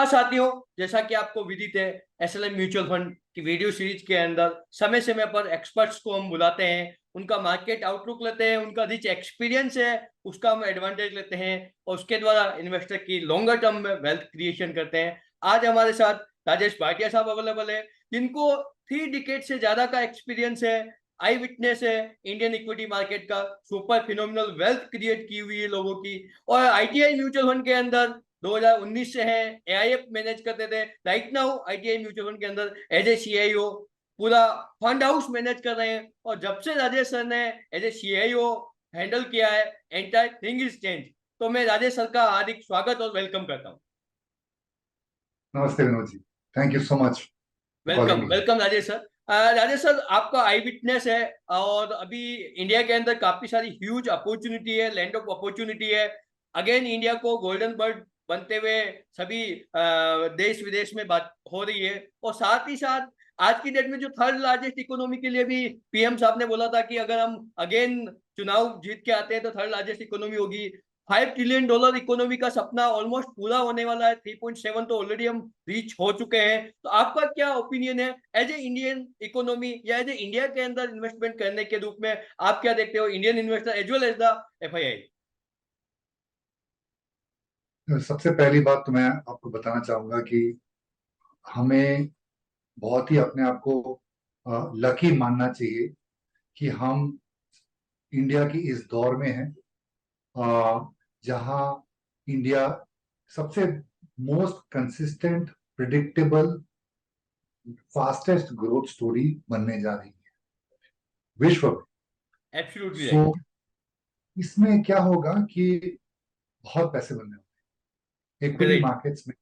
नमस्कार साथियों, जैसा कि आपको विदित है, एसएलएम म्यूचुअल फंड की वीडियो सीरीज के अंदर समय समय पर एक्सपर्ट्स को हम बुलाते हैं, उनका मार्केट आउटलुक लेते हैं, उनका रिच एक्सपीरियंस है उसका हम एडवांटेज लेते हैं और उसके द्वारा इन्वेस्टर की लॉन्गर टर्म में वेल्थ क्रिएशन करते हैं। आज हमारे साथ राजेश भाटिया साहब अवेलेबल है, जिनको 3 डिकेड से ज्यादा का एक्सपीरियंस है, आई विटनेस है इंडियन इक्विटी मार्केट का, सुपर फिनोमिनल वेल्थ क्रिएट की हुई है लोगों की। और आईटीआई म्यूचुअल फंड के अंदर 2019 से है, एआईएफ मैनेज करते थे, right now ITI mutual fund के अंदर एज ए सीआईओ पूरा फंड हाउस मैनेज कर रहे हैं। और जब से राजेश सर ने एज ए सीआईओ हैंडल किया है, एंटायर थिंग इज चेंज। तो मैं राजेश सर का हार्दिक स्वागत और वेलकम करता हूँ। नमस्ते Vinod ji, thank you so much for welcome calling me. Welcome Rajesh sir. Rajesh sir, आपका आई विटनेस है और अभी इंडिया के अंदर काफी सारी ह्यूज अपॉर्चुनिटी है, लैंड ऑफ अपॉर्चुनिटी है। अगेन इंडिया को गोल्डन बर्ड बनते हुए सभी देश विदेश में बात हो रही है। और साथ ही साथ आज की डेट में जो थर्ड लार्जेस्ट इकोनॉमी के लिए भी पीएम साहब ने बोला था कि अगर हम अगेन चुनाव जीत के आते हैं तो थर्ड लार्जेस्ट इकोनॉमी होगी। $5 ट्रिलियन इकोनॉमी का सपना ऑलमोस्ट पूरा होने वाला है। 3.7 तो ऑलरेडी हम रीच हो चुके हैं। तो आपका क्या ओपिनियन है एज ए इंडियन इकोनॉमी या एज ए इंडिया के अंदर इन्वेस्टमेंट करने के रूप में? आप क्या देखते हो Indian investor as well as the FII? सबसे पहली बात तो मैं आपको बताना चाहूंगा कि हमें बहुत ही अपने आप को लकी मानना चाहिए कि हम इंडिया की इस दौर में हैं, जहां इंडिया सबसे most consistent, predictable, fastest growth story बनने जा रही है विश्व में। Absolutely so right. इसमें क्या होगा कि बहुत पैसे बनने वाले, इक्विटी ग्रेट। मार्केट्स में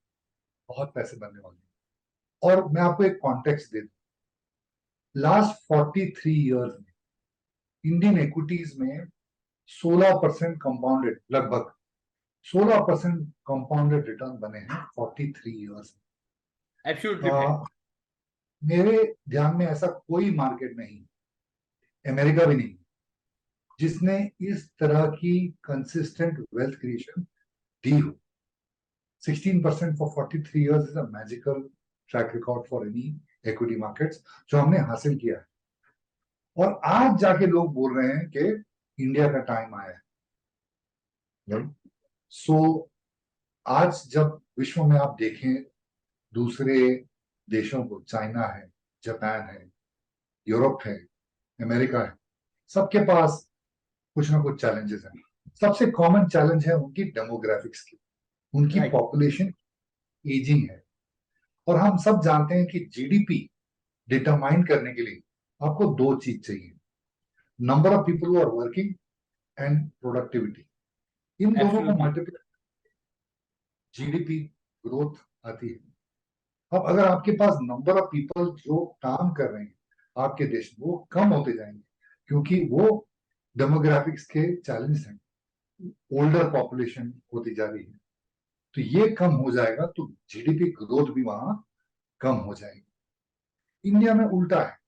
बहुत पैसे बनने वाले हैं। और मैं आपको एक कॉन्टेक्स्ट दे दूं, लास्ट 43 ईयर्स में इंडियन इक्विटीज में 16% कंपाउंडेड, लगभग 16% कंपाउंडेड रिटर्न बने हैं 43 ईयर्स एब्सोल्युटली में। राइट। मेरे ध्यान में ऐसा कोई मार्केट नहीं, अमेरिका भी नहीं, जिसने इस तरह की कंसिस्टेंट वेल्थ क्रिएशन दी हो। 16% for 43 years is a magical track record for any equity markets जो हमने हासिल किया है। और आज जाके लोग बोल रहे हैं कि इंडिया का टाइम आया है। सो आज जब विश्व में आप देखें दूसरे देशों को, चाइना है, जापान है, यूरोप है, अमेरिका है, सबके पास कुछ ना कुछ चैलेंजेस हैं। सबसे कॉमन चैलेंज है उनकी डेमोग्राफिक्स की, उनकी राइट। पॉपुलेशन एजिंग है। और हम सब जानते हैं कि जीडीपी डिटरमाइन करने के लिए आपको दो चीज चाहिए, number of people who are working and productivity. इन दोनों को एब्सोल्युटली। मल्टीप्लाई जीडीपी ग्रोथ आती है। अब अगर आपके पास नंबर ऑफ पीपल जो काम कर रहे हैं आपके देश में वो कम होते जाएंगे, क्योंकि वो डेमोग्राफिक्स के चैलेंज हैं, ओल्डर पॉपुलेशन होती जा रही है, तो ये कम हो जाएगा तो जीडीपी ग्रोथ भी वहां कम हो जाएगी। इंडिया में उल्टा है,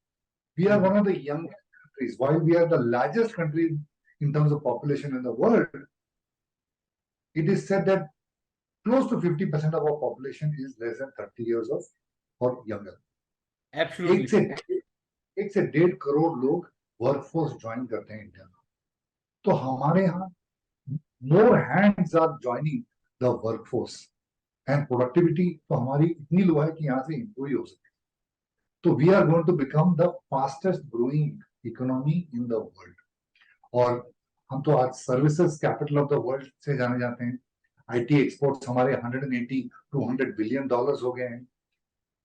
we are one of the young countries, while we are the largest country in terms of population in the world. It is said that close to 50% of our population is less than 30 years of or younger. एक से absolutely. 1.5 crore लोग workforce join करते हैं India में। तो हमारे यहाँ more hands are joining the workforce and productivity तो हमारी इतनी लो है कि यहाँ से इंप्रूव हो सके। तो we are going to become the fastest growing economy in the world. और हम तो आज services capital of the world से जाने जाते हैं। आईटी एक्सपोर्ट्स हमारे 180 टू 100 बिलियन डॉलर्स हो गए हैं।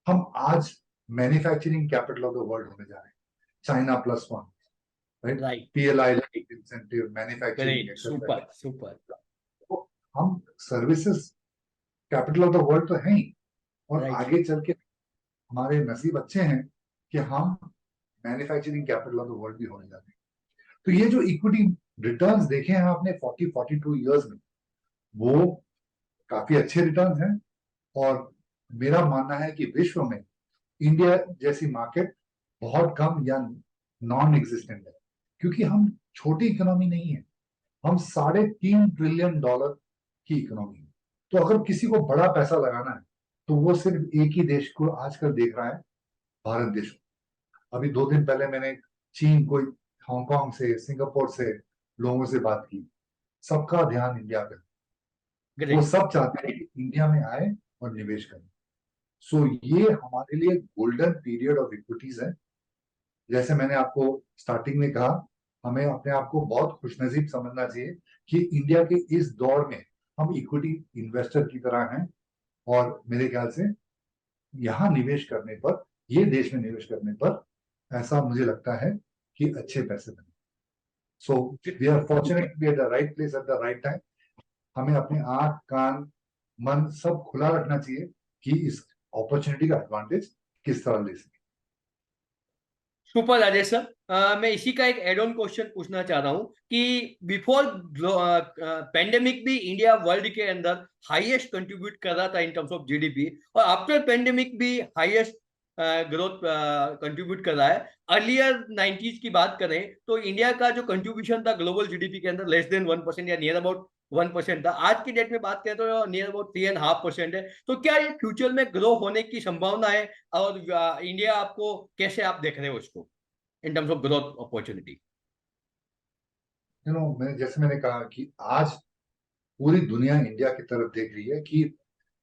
हम आज manufacturing capital of the world होने जा रहे हैं, China plus one, right? Right. PLI incentive, manufacturing, great. Etcetera. Super super. तो हम services capital of the world तो हैं ही, और राइट। आगे चल के हमारे नसीब अच्छे हैं कि हम manufacturing capital of the world भी होने जा रहे हैं। तो ये जो इक्विटी रिटर्न्स देखे हैं आपने 42 ईयर्स में, वो काफी अच्छे रिटर्न्स हैं। और मेरा मानना है कि विश्व में इंडिया जैसी मार्केट बहुत कम या नॉन एग्जिस्टेंट है, क्योंकि हम छोटी इकोनॉमी नहीं है, हम $3.5 ट्रिलियन की इकोनॉमी है। तो अगर किसी को बड़ा पैसा लगाना है तो वो सिर्फ एक ही देश को आजकल देख रहा है, भारत देश को। अभी 2 दिन पहले मैंने चीन को, हांगकांग से, सिंगापुर से लोगों से बात की, सबका ध्यान इंडिया पे। वो ग्रेट। सब चाहते हैं कि इंडिया में आए और निवेश करें। सो ये हमारे लिए गोल्डन पीरियड ऑफ इक्विटीज है। जैसे मैंने आपको स्टार्टिंग में कहा, हमें अपने आप को बहुत खुशनसीब समझना चाहिए कि इंडिया के इस दौर में हम इक्विटी इन्वेस्टर की तरह हैं। और मेरे ख्याल से यहाँ निवेश करने पर, ये देश में निवेश करने पर, ऐसा मुझे लगता है कि अच्छे पैसे बने। So we are fortunate to be at the right place at the right time. हमें अपने आंख, कान, मन सब खुला रखना चाहिए कि इस अपॉर्चुनिटी का एडवांटेज किस तरह ले सके। सुपर राजेश सर, मैं इसी का एक एड ऑन क्वेश्चन पूछना चाह रहा हूँ कि बिफोर पेंडेमिक भी इंडिया वर्ल्ड के अंदर हाईएस्ट कंट्रीब्यूट कर रहा था इन टर्म्स ऑफ जीडीपी, और आफ्टर पेंडेमिक भी हाईएस्ट ग्रोथ कंट्रीब्यूट कर रहा है। अर्लियर 90s की बात करें तो इंडिया का जो कंट्रीब्यूशन था ग्लोबल जीडीपी के अंदर लेस देन 1% या नियर अबाउट 1% था। आज की डेट में बात करें तो नियर अबाउट 3.5% है। तो क्या ये फ्यूचर में ग्रो होने की संभावना है, और इंडिया आपको कैसे आप देख रहे हो इसको इन टर्म्स ऑफ ग्रोथ अपॉर्चुनिटी? मैंने कहा कि आज पूरी दुनिया इंडिया की तरफ देख रही है कि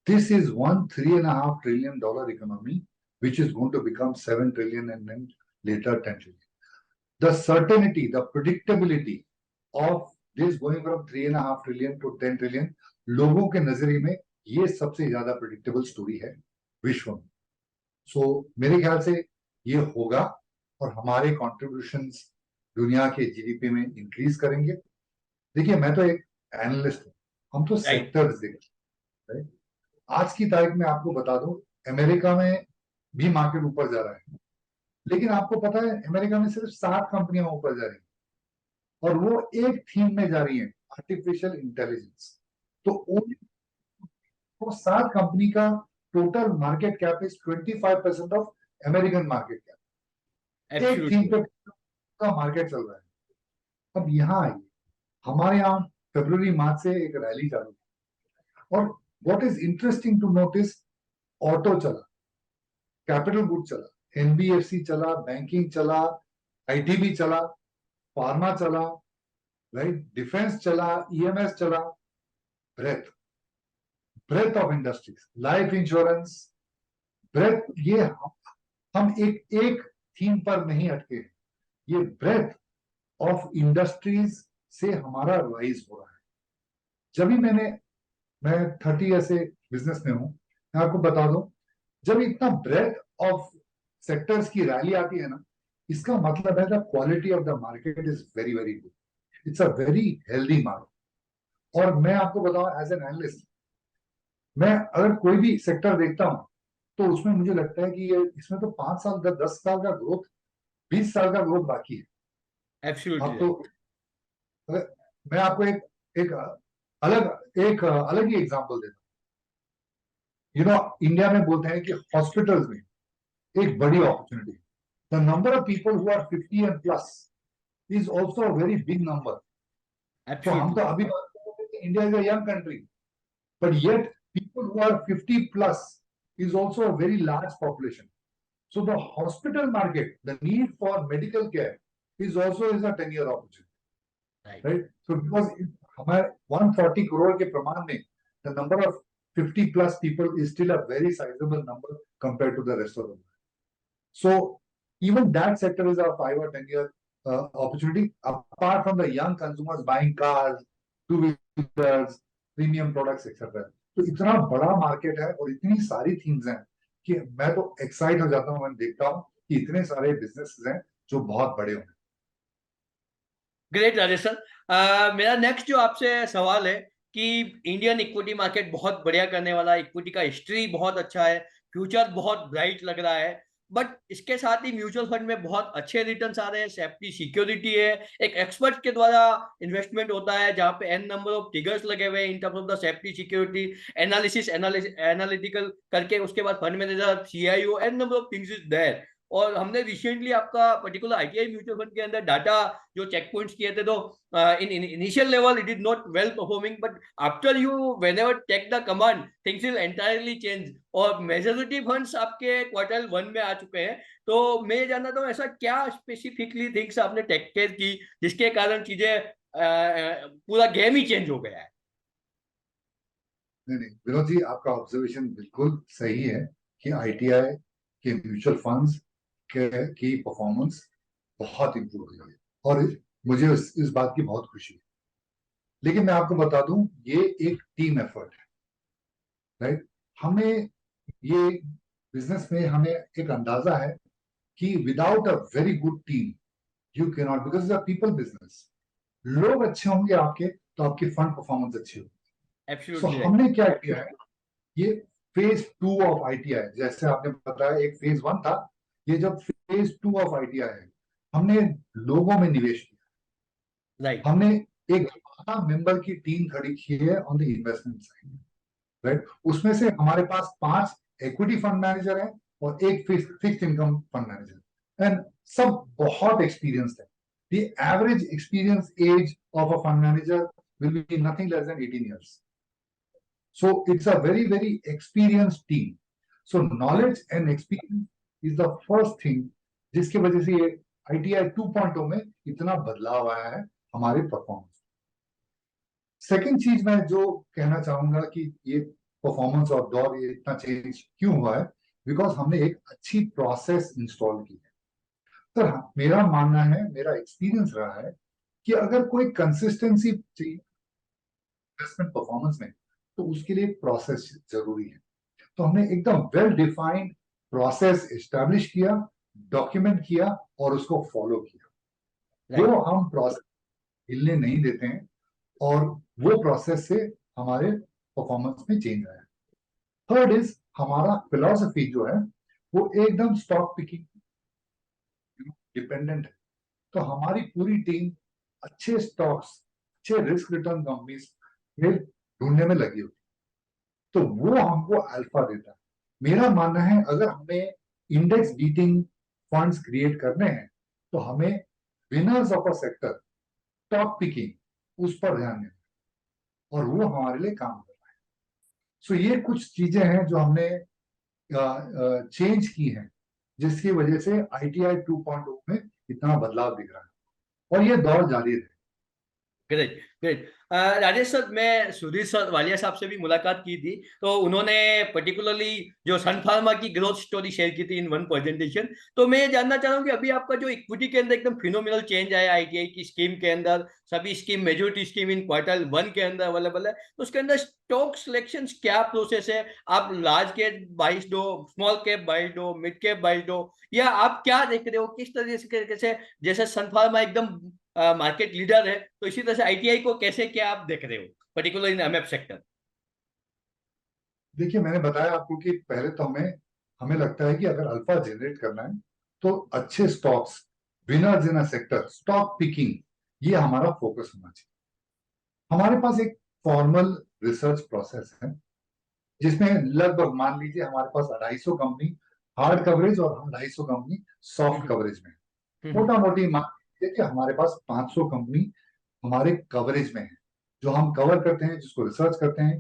this is one $3.5 trillion economy which is going to become 7 trillion and then later 10 trillion. The certainty, the predictability of this going from 3.5 trillion to 10 trillion, लोगों के नजरिए में ये सबसे ज्यादा प्रिडिक्टेबल स्टोरी है विश्व में। सो मेरे ख्याल से ये होगा और हमारे कॉन्ट्रीब्यूशंस दुनिया के जीडीपी में इंक्रीज करेंगे। देखिए, मैं तो एक एनालिस्ट हूँ, हम तो सेक्टर्स देखते हैं। आज की तारीख में आपको बता दूं, अमेरिका में भी मार्केट ऊपर जा रहा है, लेकिन आपको पता है अमेरिका में सिर्फ 7 कंपनियां ऊपर जा रही हैं और वो एक थीम में जा रही हैं, आर्टिफिशियल इंटेलिजेंस। तो वो 7 कंपनी का total market cap is 25% of American market cap. एक थीम पे का मार्केट चल रहा है। अब यहाँ आइए, हमारे यहाँ फरवरी मार्च से एक रैली चालू है और what is interesting to notice, auto चला, कैपिटल गुड चला, एनबीएफसी चला, बैंकिंग चला, आईटी भी चला, फार्मा चला, राइट, डिफेंस चला, ईएमएस चला, breadth breadth of industries, life insurance, breadth. ये हम एक थीम पर नहीं अटके, ये ब्रेथ ऑफ इंडस्ट्रीज से हमारा राइज हो रहा है। जब भी मैं 30 ईयर से बिजनेस में हूं, मैं आपको बता दूं, जब इतना ब्रेथ ऑफ सेक्टर्स की रैली आती है ना, इसका मतलब है the quality of the market is very very good, it's a very healthy market. और मैं आपको बताऊं, एज एन एनालिस्ट, मैं अगर कोई भी सेक्टर देखता हूं तो उसमें मुझे लगता है कि ये इसमें तो 5 साल 10 साल का ग्रोथ, 20 साल का ग्रोथ बाकी है। अब तो मैं आपको एक अलग ही एग्जांपल देता हूँ। इंडिया में बोलते हैं कि हॉस्पिटल्स में एक बड़ी opportunity, the number of people who are 50 and plus is also a very big number. तो हम तो अभी बात कर रहे हैं कि India is a young country, but yet people who are 50 plus is also a very large population. So the hospital market, the need for medical care is also is a 10-year opportunity, right? So because हमारे 140 crore के प्रमाण में the number of 50 plus people is still a very sizable number compared to the rest of the world. So even that sector is a 5 or 10 year opportunity, apart from the young consumers buying cars, two-wheelers, premium products, etc. तो इतना बड़ा market है और इतनी सारी themes हैं कि मैं तो एक्साइट हो जाता हूं, मैं देखता हूं कि इतने सारे बिजनेसेस हैं जो बहुत बड़े होंगे। ग्रेट राजेश सर, मेरा नेक्स्ट जो आपसे सवाल है कि इंडियन इक्विटी मार्केट बहुत बढ़िया करने वाला है, इक्विटी का हिस्ट्री बहुत अच्छा है, फ्यूचर बहुत ब्राइट लग रहा है, बट इसके साथ ही म्यूचुअल फंड में बहुत अच्छे रिटर्न्स आ रहे हैं, सेफ्टी सिक्योरिटी है, एक एक्सपर्ट के द्वारा इन्वेस्टमेंट होता है जहां पे एन नंबर ऑफ फिगर्स लगे हुए हैं in terms of the safety security analysis analytical करके, उसके बाद fund manager, CIO, an number of things is there. और हमने रिसेंटली आपका पर्टिकुलर आईटीआई म्यूचुअल फंड के अंदर डाटा जो चेक पॉइंट्स किए थे, तो in initial level it is not well performing, but after you whenever take the command things will entirely change, और मेजोरिटी फंड्स आपके क्वार्टर 1 में आ चुके हैं। तो मैं ये जानना चाहूँ ऐसा क्या स्पेसिफिकली थिंग्स आपने टेक केयर की जिसके कारण चीजें पूरा गेम ही चेंज हो गया है? नहीं नहीं विनोद जी, आपका ऑब्जर्वेशन बिल्कुल सही है कि आईटीआई के म्यूचुअल फंड्स की परफॉर्मेंस बहुत इंप्रूव हुई है, और मुझे इस बात की बहुत खुशी है। लेकिन मैं आपको बता दूं, ये एक टीम एफर्ट है, राइट। हमें ये बिजनेस में हमें एक अंदाजा है कि without a very good team you can not, because is a people business. लोग अच्छे होंगे आपके तो आपकी फंड परफॉर्मेंस अच्छी होगी। So absolutely right. हमने क्या किया है, ये फेज 2 ऑफ आईटीआई, जैसे आपने बताया एक फेज 1 था, ये जब फेज 2 ऑफ आईटीआई है, हमने लोगों में निवेश राइट। किया। हमने एक 12 मेंबर की टीम खड़ी की है on the investment side, right. उसमें से हमारे पास 5 इक्विटी फंड मैनेजर हैं और एक fixed income fund manager, and सब बहुत एक्सपीरियंस्ड है। The average experience age of a fund manager will be nothing less than 18 years. So it's a very, very experienced team. So knowledge and experience is the first thing जिसकी वजह से ये ITI 2.0 में इतना बदलाव आया है हमारे परफॉर्मेंस। सेकेंड चीज मैं जो कहना चाहूंगा कि ये परफॉर्मेंस और दौर ये इतना चेंज क्यों हुआ है, बिकॉज हमने एक अच्छी प्रोसेस इंस्टॉल की है। तो मेरा मानना है, मेरा एक्सपीरियंस रहा है कि अगर कोई कंसिस्टेंसी चाहिए इन्वेस्टमेंट परफॉर्मेंस में, तो उसके लिए प्रोसेस जरूरी है। तो हमने एकदम वेल डिफाइंड प्रोसेस एस्टैब्लिश किया, डॉक्यूमेंट किया और उसको फॉलो किया। राइट। वो हम प्रोसेस हिलने नहीं देते हैं, और वो प्रोसेस से हमारे परफॉर्मेंस में चेंज आया। थर्ड इज हमारा फिलॉसफी जो है वो एकदम स्टॉक पिकिंग डिपेंडेंट है। तो हमारी पूरी टीम अच्छे स्टॉक्स, अच्छे रिस्क रिटर्न कंपनीज ढूंढने में लगी होती, तो वो हमको अल्फा देता है। मेरा मानना है अगर हमें इंडेक्स बीटिंग फंड्स क्रिएट करने हैं तो हमें winners of a sector, top picking, उस पर ध्यान देना, और वो हमारे लिए काम कर रहा है। सो ये कुछ चीजें हैं जो हमने चेंज की हैं, जिसकी वजह से आईटीआई 2.0 में इतना बदलाव दिख रहा है, और ये दौर जारी है। Great great. राजेश सर, मैं सुधीर सर वालिया साहब से भी मुलाकात की थी, तो उन्होंने पर्टिकुलरली जो सन फार्मा की ग्रोथ स्टोरी शेयर की थी इन वन प्रेजेंटेशन। तो मैं ये जानना चाह रहा हूँ कि अभी आपका जो इक्विटी के अंदर एकदम फिनोमिनल चेंज आया आईटीआई की स्कीम के अंदर, सभी scheme majority scheme in quarter 1 के अंदर अवेलेबल है, तो उसके अंदर स्टॉक सिलेक्शन क्या प्रोसेस है? आप लार्ज कैप बाइज दो, स्मॉल कैप बाइज दो, मिड कैप बाइज दो, या आप क्या देख रहे हो, किस तरीके से? जैसे सन फार्मा एकदम मार्केट लीडर है, तो इसी तरह से आईटीआई को कैसे क्या आप देख रहे हो पर्टिकुलर इन एमएफ सेक्टर? देखिए, मैंने बताया आपको कि पहले तो हमें हमें लगता है कि अगर अल्फा जनरेट करना है तो अच्छे stocks, winners in a sector, stock picking, ये हमारा फोकस होना चाहिए। हमारे पास एक फॉर्मल रिसर्च प्रोसेस है जिसमें लगभग मान लीजिए हमारे पास 250 कंपनी हार्ड कवरेज और 250 कंपनी सॉफ्ट कवरेज में है। मोटा मोटी मान लीजिए कि हमारे पास 500 कंपनी हमारे कवरेज में है, जो हम कवर करते हैं, जिसको रिसर्च करते हैं।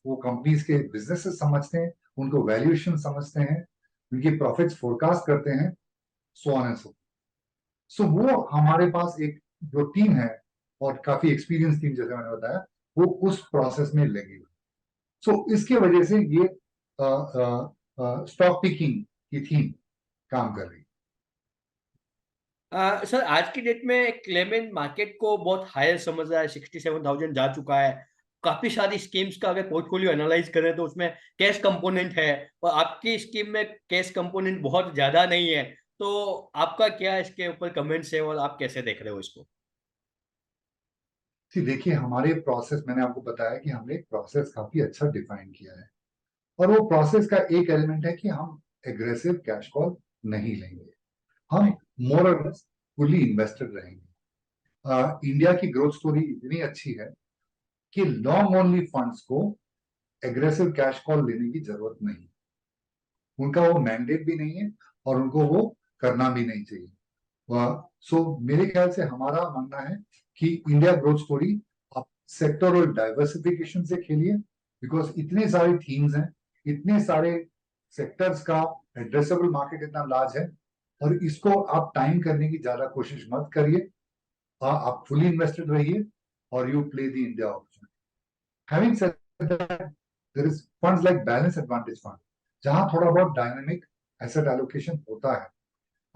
वो कंपनीज के बिजनेसेस समझते हैं, उनको वैल्यूएशन समझते हैं, उनकी प्रॉफिट्स फोरकास्ट करते हैं, सो ऑन एंड सो वो हमारे पास एक जो टीम है, और काफी एक्सपीरियंस टीम जैसे मैंने बताया, वो उस प्रोसेस में लगी हुई। सो इसके वजह से ये स्टॉक पिकिंग की थीम काम कर रही है। सर, आज की डेट में क्लेमेंट मार्केट को बहुत हायर समझ रहा है, 67,000 जा चुका है। काफी सारी स्कीम्स का अगर पोर्टफोलियो एनालाइज करें तो उसमें कैश कंपोनेंट है, और आपकी स्कीम में कैश कंपोनेंट बहुत ज्यादा नहीं है। तो आपका क्या इसके ऊपर कमेंट्स है और आप कैसे देख रहे हो इसको? देखिए, हमारे प्रोसेस, मैंने आपको बताया कि हमने एक प्रोसेस काफी अच्छा डिफाइन किया है, और वो प्रोसेस का एक एलिमेंट है कि हम एग्रेसिव कैश कॉल नहीं लेंगे। हम राइट। मोर और लेस फुली इन्वेस्टेड रहेंगे। इंडिया की ग्रोथ स्टोरी इतनी अच्छी है कि लॉन्ग ओनली फंड्स को एग्रेसिव कैश कॉल लेने की जरूरत नहीं, उनका वो मैंडेट भी नहीं है, और उनको वो करना भी नहीं चाहिए। सो मेरे ख्याल से हमारा मानना है कि इंडिया ग्रोथ स्टोरी आप सेक्टोरल डाइवर्सिफिकेशन से खेलिए, बिकॉज इतने सारे थीम्स हैं, इतने सारे सेक्टर्स का एड्रेसेबल मार्केट इतना लार्ज है, और इसको आप टाइम करने की ज्यादा कोशिश मत करिए। आप फुली इन्वेस्टेड रहिए और you play the India opportunity. Having said that, there is funds like balance advantage fund, जहां थोड़ा बहुत डायनामिक एसेट एलोकेशन होता है।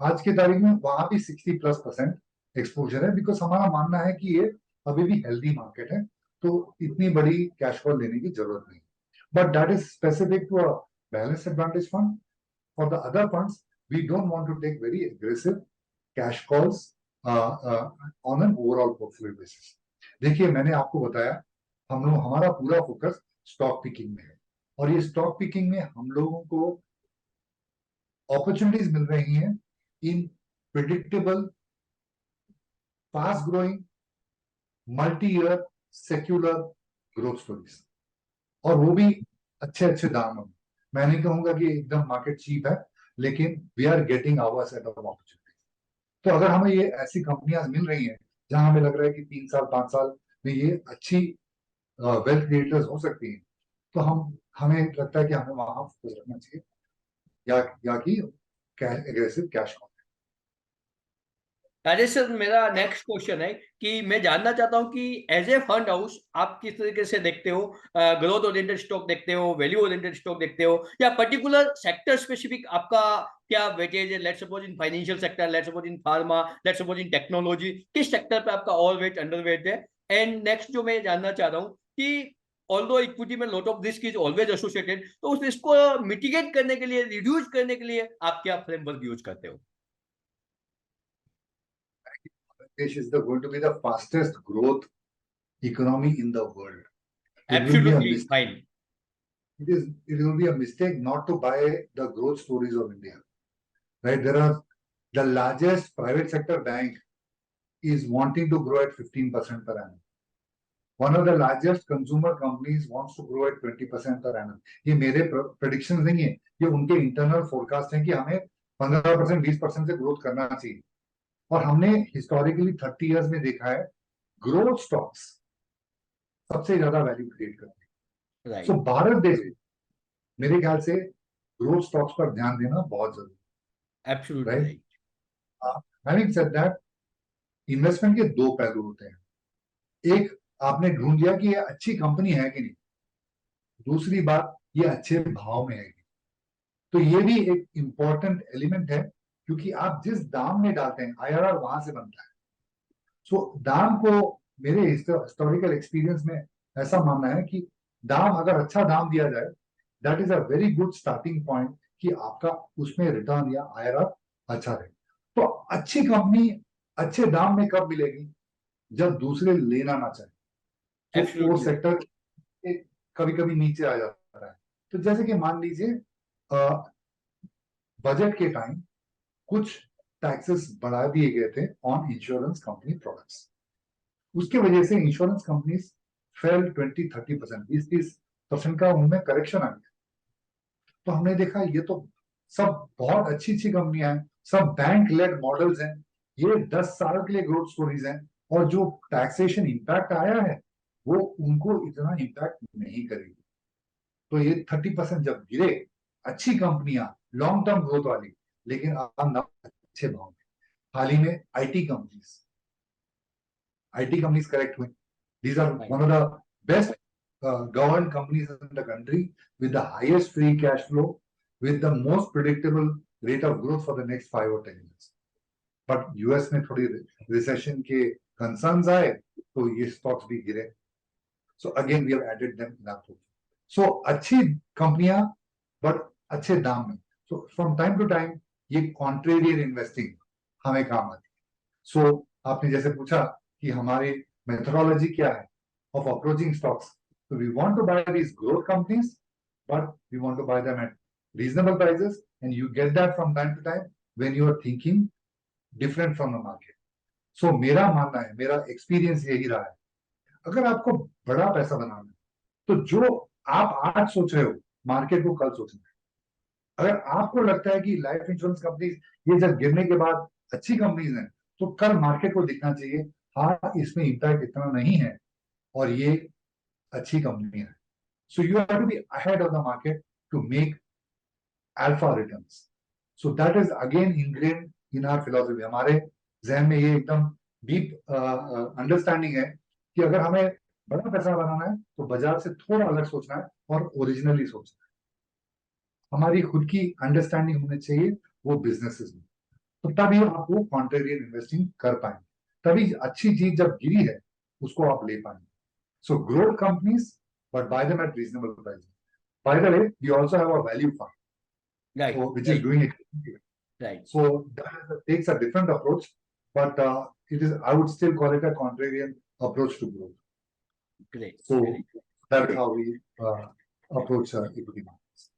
आज की तारीख में वहां भी 60+% एक्सपोजर है, बिकॉज हमारा मानना है कि ये अभी भी हेल्दी मार्केट है, तो इतनी बड़ी कैश कॉल लेने की जरूरत नहीं। But that is specific to a balance advantage fund. For the other funds, we don't want to take very aggressive cash calls on an overall portfolio basis. देखिए, मैंने आपको बताया हमारा पूरा फोकस स्टॉक पिकिंग में है, और ये स्टॉक पिकिंग में हम लोगों को अपॉर्चुनिटीज मिल रही हैं in predictable, fast growing, multi year secular growth stories, और वो भी अच्छे अच्छे दामों में। मैं नहीं कहूंगा कि एकदम मार्केट चीप है, लेकिन we are getting our set of opportunities. तो अगर हमें ये ऐसी कंपनियां मिल रही हैं जहां हमें लग रहा है कि 3 साल 5 साल में ये अच्छी वेल्थ क्रिएटर्स हो सकती हैं, तो हमें लगता है कि हमें वहां फोकस रखना चाहिए, या कि एग्रेसिव कैश। राजेश सर, मेरा नेक्स्ट क्वेश्चन है कि मैं जानना चाहता हूं कि एज ए फंड हाउस आप किस तरीके से देखते हो, ग्रोथ ओरिएंटेड स्टॉक देखते हो, वैल्यू ओरिएंटेड स्टॉक देखते हो, या पर्टिकुलर सेक्टर स्पेसिफिक आपका क्या वेटेज है? Let's suppose in financial sector, let's suppose in pharma, let's suppose in technology, किस सेक्टर पे आपका ओवर वेट अंडर वेट है? एंड नेक्स्ट जो मैं जानना चाह रहा हूँ कि ऑल्दो इक्विटी में lot of risk is always associated, तो उस रिस्क को मिटिगेट करने के लिए, रिड्यूस करने के लिए आप क्या फ्रेमवर्क यूज करते हो? Bangladesh is going to be the fastest growth economy in the world. It will be a absolutely mistake. Fine. It will be a mistake not to buy the growth stories of India. Right? There are the largest private sector bank is wanting to grow at 15% per annum. One of the largest consumer companies wants to grow at 20% per annum. ये मेरे prediction नहीं है, ये उनके internal forecast है कि हमें 15% 20% से ग्रोथ करना चाहिए। और हमने हिस्टोरिकली 30 इयर्स में देखा है, ग्रोथ स्टॉक्स सबसे ज्यादा वैल्यू क्रिएट करते हैं। सो राइट। भारत देश में मेरे ख्याल से ग्रोथ स्टॉक्स पर ध्यान देना बहुत जरूरी है। Absolutely right? Right. Having said that, investment के दो पहलू होते हैं। एक, आपने ढूंढ लिया कि ये अच्छी कंपनी है कि नहीं, दूसरी बात, ये अच्छे भाव में है कि नहीं। तो ये भी एक इंपॉर्टेंट एलिमेंट है, क्योंकि आप जिस दाम में डालते हैं आईआरआर वहां से बनता है। सो दाम को, मेरे हिस्टोरिकल एक्सपीरियंस में ऐसा मानना है कि दाम, अगर अच्छा दाम दिया जाए, that is a very good starting point कि आपका उसमें रिटर्न या आईआरआर अच्छा रहे। तो अच्छी कंपनी अच्छे दाम में कब मिलेगी? जब दूसरे लेना ना चाहे, तो वो एब्सोल्युटली राइट। सेक्टर कभी कभी नीचे आ जाता है। तो जैसे कि मान लीजिए, बजट के टाइम कुछ टैक्सेस बढ़ा दिए गए थे ऑन इंश्योरेंस कंपनी प्रोडक्ट्स, उसके वजह से इंश्योरेंस कंपनीज फेल 20-30%, 20-30% का उनमें करेक्शन आ गया। तो हमने देखा ये तो सब बहुत अच्छी अच्छी कंपनियां हैं, सब बैंक लेड मॉडल्स हैं, ये 10 साल के लिए ग्रोथ स्टोरीज हैं, और जो टैक्सेशन इंपैक्ट आया है वो उनको इतना इंपैक्ट नहीं करेगी। तो ये 30% जब गिरे, अच्छी कंपनियां, लॉन्ग टर्म ग्रोथ वाली, लेकिन अच्छे भाव में, हाल ही में आईटी कंपनीज करेक्ट हुई। These are one of the best governed companies in the country, with the highest free cash flow, with the most predictable rate of growth for the next 5 or 10 years. But US में थोड़ी recession के concerns आए, तो ये stocks भी गिरे। So again we have added them in our portfolio. So अच्छी कंपनियां, बट अच्छे दाम में। So from time to time ये कॉन्ट्रेरियन इन्वेस्टिंग हमें काम आती है। सो आपने जैसे पूछा कि हमारी मेथोडोलॉजी क्या है of approaching stocks. So we want to buy these growth companies, but we want to buy them at reasonable prices, and you get that from time to time when you are thinking different from the market. So मेरा मानना है, मेरा experience यही रहा है, अगर आपको बड़ा पैसा बनाना है, तो जो आप आज सोच रहे हो, मार्केट को कल सोचना है। अगर आपको लगता है कि लाइफ इंश्योरेंस कंपनीज ये जब गिरने के बाद अच्छी कंपनीज हैं, तो कल मार्केट को दिखना चाहिए हाँ इसमें इम्पैक्ट इतना नहीं है और ये अच्छी कंपनी है. So you have to be ahead of the market to make alpha returns. So that is again ingrained in our philosophy. हमारे जहन में ये एकदम डीप अंडरस्टैंडिंग है कि अगर हमें बड़ा पैसा बनाना है तो बाजार से थोड़ा अलग सोचना है और ओरिजिनली सोचना है. हमारी खुद की अंडरस्टैंडिंग होनी चाहिए वो बिजनेसेस में. तो तभी आप वो कॉन्ट्रेरियन इन्वेस्टिंग कर पाएंगे. तभी अच्छी चीज जब गिरी है उसको आप ले पाएंगे. So growth companies but buy them at reasonable price. By the way we also have a value fund right so which is right doing it. Right So takes a different approach, but it is I would still call it a contrarian approach to growth. Great So great that is how we approach equity markets.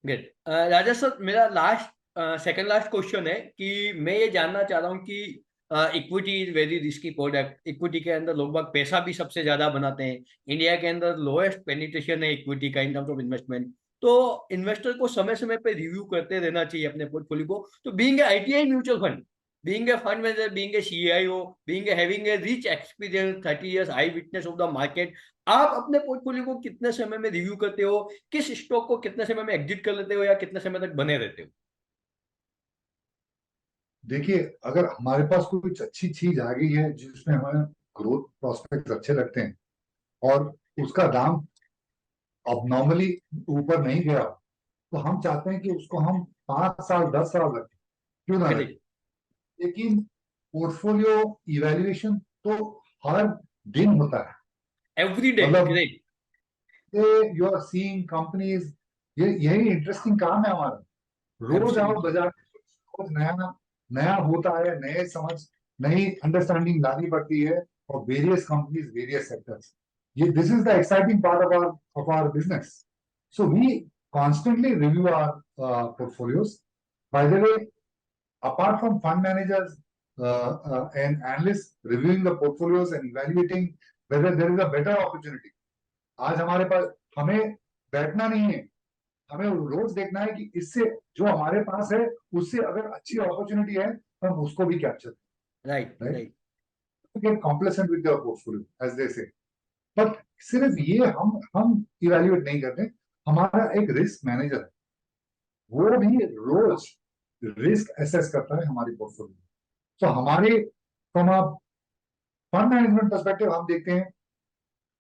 Great Raja sir, मेरा second last question है कि मैं ये जानना चाह रहा हूँ कि equity is very risky product. Equity के अंदर लोग बाग पैसा भी सबसे ज्यादा बनाते हैं. इंडिया के अंदर लोएस्ट पेनिट्रेशन है इक्विटी का इन टर्म्स ऑफ इन्वेस्टमेंट. तो इन्वेस्टर को समय समय पे रिव्यू करते रहना चाहिए अपने पोर्टफोलियो को. तो being a ITI mutual fund, being a fund manager, being a CIO, having a rich experience, 30 years eye witness of the market, आप अपने पोर्टफोलियो को कितने समय में रिव्यू करते हो? किस स्टॉक को कितने समय में एग्जिट कर लेते हो या कितने समय तक बने रहते हो? देखिए, अगर हमारे पास कोई कुछ अच्छी चीज आ गई है जिसमें हमें ग्रोथ प्रोस्पेक्ट अच्छे लगते हैं और उसका दाम अब नॉर्मली ऊपर नहीं गया, तो हम चाहते हैं कि उसको हम 5 साल 10 साल रखें. क्यों ना रखें? करेक्ट. लेकिन पोर्टफोलियो इवैल्यूएशन तो हर दिन होता है. Every day. मतलब correct. You are seeing companies. ये यही इंटरेस्टिंग काम है हमारा. रोज आओ एब्सोल्युटली. बाजार में, रोज नया नया होता है, नए समझ नई अंडरस्टैंडिंग लानी पड़ती है और वेरियस कंपनीज वेरियस सेक्टर्स. ये this is the exciting part of our business. So we constantly review our portfolios. By the way, apart from fund managers and analysts reviewing the portfolios and evaluating whether there is a better opportunity, आज हमारे पास हमें बैठना नहीं है. हमें रोज देखना है कि इससे जो हमारे पास है उससे अगर अच्छी अपॉर्चुनिटी है तो हम उसको भी कैप्चर राइट करें. Right. Get complacent with your portfolio as they say. But सिर्फ ये हम इवेल्युएट नहीं करते. हमारा एक रिस्क मैनेजर है, वो भी रोज रिस्क एसेस करता है हमारी पोर्टफोलियो. तो हमारे from a fund management perspective हम देखते हैं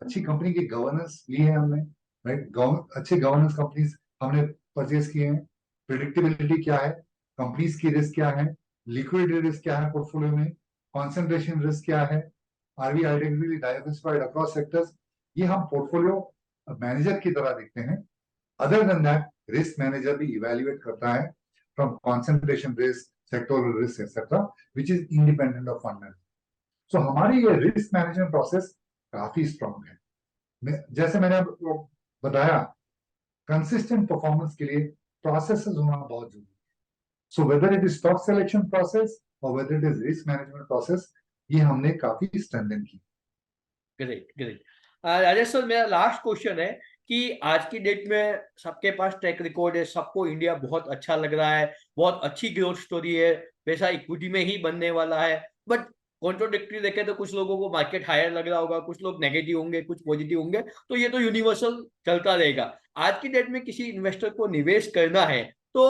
अच्छी कंपनी की गवर्नेंस ली है हमने. राइट, अच्छी गवर्नेंस कंपनीज हमने परचेज किए हैं. प्रिडिक्टेबिलिटी क्या है, कंपनीज की रिस्क क्या है, लिक्विडिटी रिस्क क्या है पोर्टफोलियो में, कॉन्सेंट्रेशन रिस्क क्या है, are we identified diversified across sectors. ये हम पोर्टफोलियो मैनेजर की तरह देखते हैं. Other than that, risk manager भी इवेल्युएट करता है from concentration risk, sectoral risk etcetera, which is independent of fund manager. So हमारी ये रिस्क मैनेजमेंट प्रोसेस काफी स्ट्रांग है. जैसे मैंने आपको बताया, कंसिस्टेंट परफॉर्मेंस के लिए प्रोसेसेस होना बहुत जरूरी है. So whether it is stock selection process और whether it is risk management process, ये हमने काफी स्ट्रेंथन की. Great great. राजेश सर, मेरा लास्ट क्वेश्चन है कि आज की डेट में सबके पास ट्रैक रिकॉर्ड है, सबको इंडिया बहुत अच्छा लग रहा है, बहुत अच्छी ग्रोथ स्टोरी है, पैसा इक्विटी में ही बनने वाला है. बट कॉन्ट्रोडिक्टरी देखे तो कुछ लोगों को मार्केट हायर लग रहा होगा, कुछ लोग नेगेटिव होंगे, कुछ पॉजिटिव होंगे. तो ये तो यूनिवर्सल चलता रहेगा. आज की डेट में किसी इन्वेस्टर को निवेश करना है तो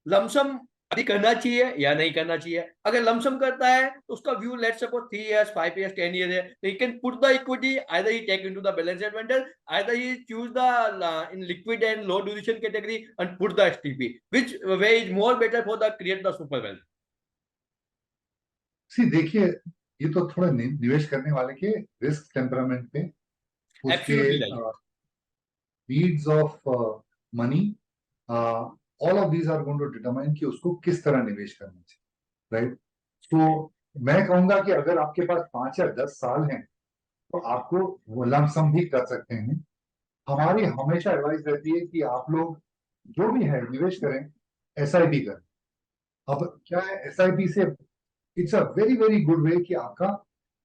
लमसम अभी करना चाहिए या नहीं करना चाहिए? अगर लमसम करता है तो उसका view let's suppose 3 years 5 years 10 years है, तो he can put the equity, either he take into the balance advantage, either he choose the in liquid and low duration category and put the STP. Which way is more better for the create the super wealth? सी देखिए, ये तो थोड़ा निवेश करने वाले के risk temperament पे, उसके Absolutely right. Needs of money, all of these are going to determine कि उसको किस तरह निवेश करना चाहिए. राइट. तो मैं कहूंगा कि अगर आपके पास 5 या 10 साल हैं तो आपको वो लमसम भी कर सकते हैं. हमारी हमेशा एडवाइस रहती है कि आप लोग जो भी है निवेश करें, एसआईपी करें. अब क्या है एसआईपी से, it's a very very good way कि आपका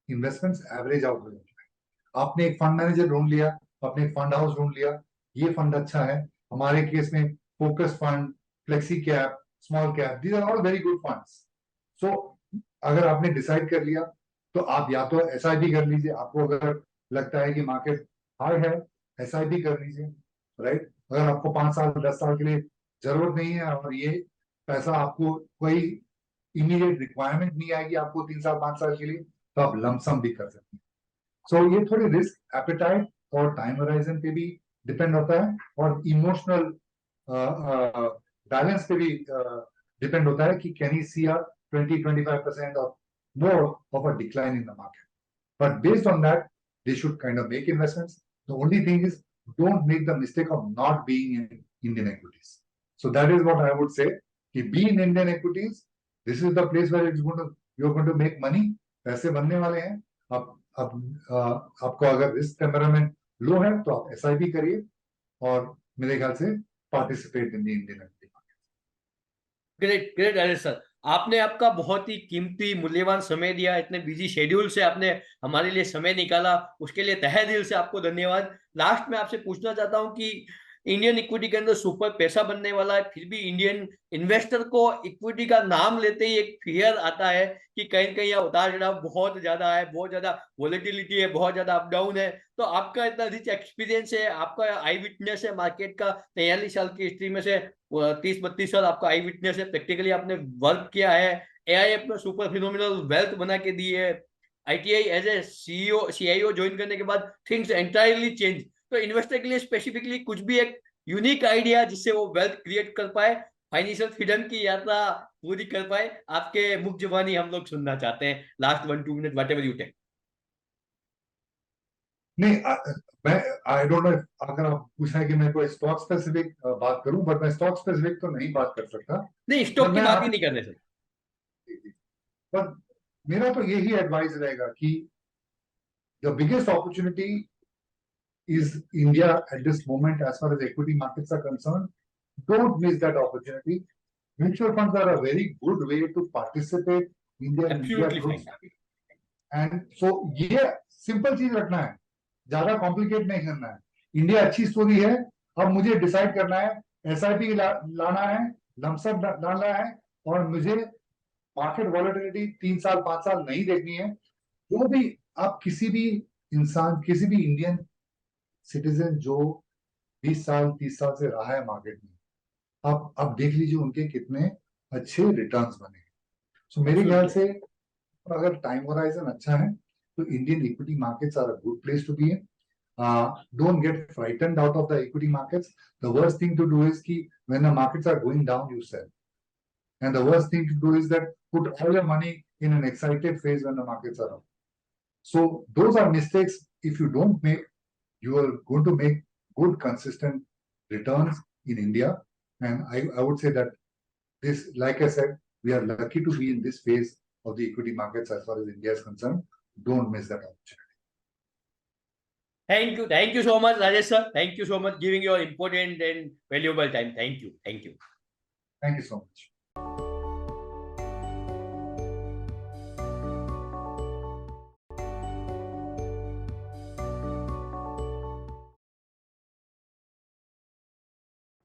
इन्वेस्टमेंट्स एवरेज आउट हो जाता है. आपने एक फंड मैनेजर ढूंढ लिया, आपने एक फंड हाउस ढूंढ लिया, ये फंड अच्छा है. हमारे केस में focus fund, flexi cap, small cap, these are all very good funds. So अगर आपने डिसाइड कर लिया तो आप या तो एसआईपी कर लीजिए. आपको अगर लगता है कि मार्केट हाई है, एसआईपी कर लीजिए, राइट. अगर आपको 5 साल 10 साल के लिए जरूरत नहीं है और ये पैसा आपको कोई इमीडिएट रिक्वायरमेंट नहीं आएगी आपको 3 साल 5 साल के लिए, तो आप लमसम भी कर सकते हैं. सो ये थोड़ी रिस्क एपेटाइट और टाइम होराइजन पे भी डिपेंड होता है और इमोशनल बैलेंस पे भी डिपेंड होता है कि can he see a 20-25% or more of a decline in the market. But based on that, they should kind of make investments. The only thing is, don't make the mistake of not being in Indian equities. So that is what I would say. कि be in Indian equities. This is the place where you're going to make money. पैसे बनने वाले हैं. आपको अगर risk temperament लो है तो आप एसआईपी करिए और मेरे ख्याल से participate in the Indian equity market. Great great अरे सर, आपने आपका बहुत ही कीमती मूल्यवान समय दिया. इतने बिजी शेड्यूल से आपने हमारे लिए समय निकाला, उसके लिए तहे दिल से आपको धन्यवाद. लास्ट में आपसे पूछना चाहता हूं कि इंडियन इक्विटी के अंदर सुपर पैसा बनने वाला है, फिर भी इंडियन इन्वेस्टर को इक्विटी का नाम लेते ही एक फियर आता है कि कहीं कहीं यह उतार चढ़ाव बहुत ज्यादा है, बहुत ज्यादा वॉलेटिलिटी है, बहुत ज्यादा अप डाउन है. तो आपका इतना रिच एक्सपीरियंस है, आपका आई विटनेस है मार्केट का, 43 साल की हिस्ट्री में से 30-32 साल आपका आई विटनेस है, प्रैक्टिकली आपने वर्क किया है. एआईएफ में सुपर फिनोमिनल वेल्थ बना के दी है. ITI as a CIO join करने के बाद थिंग्स एंटायरली चेंज. तो इन्वेस्टर के लिए स्पेसिफिकली कुछ भी एक यूनिक आइडिया जिससे वो वेल्थ क्रिएट कर पाए, फाइनेंशियल फ्रीडम की यात्रा पूरी कर पाए, आपके मुख जुबानी हम लोग सुनना चाहते हैं. Last 1-2 minute whatever you take. नहीं, मैं आई डोंट नो अगर आप पूछ रहे हैं कि मैं कोई स्टॉक स्पेसिफिक बात करूं, बट मैं स्टॉक स्पेसिफिक तो नहीं बात कर सकता. नहीं, स्टॉक की मैं बात ही नहीं करने सर. पर मेरा तो यही एडवाइस रहेगा कि the biggest opportunity is India at this moment as far as equity markets are concerned. Don't miss that opportunity. Mutual funds are a very good way to participate in the India growth story. And so ये simple चीज रखना है, ज्यादा complicate नहीं करना है. India अच्छी story है, अब मुझे डिसाइड करना है एसआईपी लाना है, लमसम डालना है और मुझे मार्केट वॉलेटिलिटी 3 साल 5 साल नहीं देखनी है. जो भी आप किसी भी इंसान, किसी भी इंडियन सिटीजन जो 20 साल 30 साल से रहा है मार्केट में, आप देख लीजिए उनके कितने अच्छे रिटर्न्स बने. सो मेरे ख्याल से अगर टाइम होराइजन अच्छा है तो Indian equity markets are a good place to be in. Don't get frightened out of the equity markets. The worst thing to do is कि when the markets are going down, you sell. And the worst thing to do is that put all your money in an excited phase when the markets are up. So those are mistakes. If you don't make, you are going to make good consistent returns in India. And I would say that this, like I said, we are lucky to be in this phase of the equity markets as far as India is concerned. Don't miss that opportunity. Thank you so much, Rajesh sir. Thank you so much giving your important and valuable time. Thank you. Thank you so much.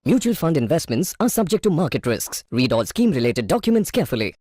Mutual fund investments are subject to market risks. Read all scheme-related documents carefully.